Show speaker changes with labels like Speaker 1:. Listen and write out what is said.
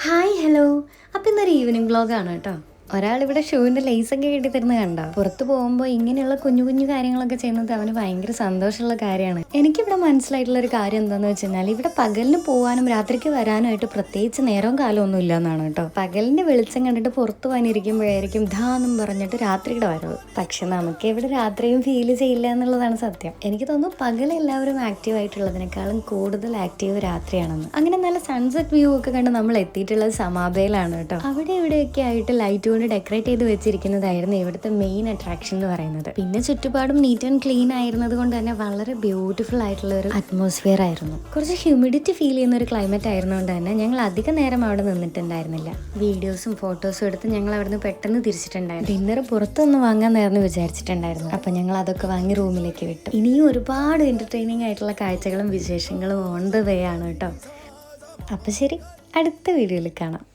Speaker 1: Hi hello. അപ്പം ഇന്നൊരു evening വ്ളോഗാണ് കേട്ടോ. ഒരാളിവിടെ ഷൂവിൻ്റെ ലേസൊക്കെ കെട്ടി തരുന്ന കണ്ടോ. പുറത്ത് പോകുമ്പോൾ ഇങ്ങനെയുള്ള കുഞ്ഞു കുഞ്ഞു കാര്യങ്ങളൊക്കെ ചെയ്യുന്നത് അവന് ഭയങ്കര സന്തോഷമുള്ള കാര്യമാണ്. എനിക്കിവിടെ മനസ്സിലായിട്ടുള്ള ഒരു കാര്യം എന്താണെന്ന് വെച്ച് കഴിഞ്ഞാൽ ഇവിടെ പകലിന് പോകാനും രാത്രിക്ക് വരാനായിട്ട് പ്രത്യേകിച്ച് നേരവും കാലവും ഒന്നും ഇല്ല എന്നാണ് കേട്ടോ. പകലിൻ്റെ വെളിച്ചം കണ്ടിട്ട് പുറത്ത് പോകാനിരിക്കുമ്പോഴായിരിക്കും ധാന്നും പറഞ്ഞിട്ട് രാത്രിയുടെ വരവ്. പക്ഷെ നമുക്ക് ഇവിടെ രാത്രിയും ഫീൽ ചെയ്യില്ല എന്നുള്ളതാണ് സത്യം. എനിക്ക് തോന്നുന്നു പകൽ എല്ലാവരും ആക്റ്റീവ് ആയിട്ടുള്ളതിനേക്കാളും കൂടുതൽ ആക്റ്റീവ് രാത്രിയാണെന്ന്. അങ്ങനെ നല്ല സൺസെറ്റ് വ്യൂ ഒക്കെ കണ്ട് നമ്മൾ എത്തിയിട്ടുള്ളത് സമാബയിലാണ് കേട്ടോ. അവിടെ ഇവിടെയൊക്കെ ആയിട്ട് ലൈറ്റ് കൊണ്ട് ഡെക്കറേറ്റ് ചെയ്ത് വെച്ചിരിക്കുന്നതായിരുന്നു ഇവിടുത്തെ മെയിൻ അട്രാക്ഷൻ എന്ന് പറയുന്നത്. പിന്നെ ചുറ്റുപാടും നീറ്റ് ആൻഡ് ക്ലീൻ ആയിരുന്നത് കൊണ്ട് തന്നെ വളരെ ബ്യൂട്ടിഫുൾ ആയിട്ടുള്ള ഒരു അറ്റ്മോസ്ഫിയർ ആയിരുന്നു. കുറച്ച് ഹ്യൂമിഡിറ്റി ഫീൽ ചെയ്യുന്ന ഒരു ക്ലൈമറ്റ് ആയിരുന്നുകൊണ്ട് തന്നെ ഞങ്ങൾ അധികം നേരം അവിടെ നിന്നിട്ടുണ്ടായിരുന്നില്ല. വീഡിയോസും ഫോട്ടോസും എടുത്ത് ഞങ്ങൾ അവിടുന്ന് പെട്ടെന്ന് തിരിച്ചിട്ടുണ്ടായിരുന്നു. ഡിന്നർ പുറത്തൊന്ന് വാങ്ങാൻ നേർന്ന് വിചാരിച്ചിട്ടുണ്ടായിരുന്നു. അപ്പൊ ഞങ്ങൾ അതൊക്കെ വാങ്ങി റൂമിലേക്ക് വിട്ടു. ഇനിയും ഒരുപാട് എന്റർടൈനിങ് ആയിട്ടുള്ള കാഴ്ചകളും വിശേഷങ്ങളും ഓൺ ദ വേ ആണ് കേട്ടോ. അപ്പൊ ശരി, അടുത്ത വീഡിയോയിൽ കാണാം.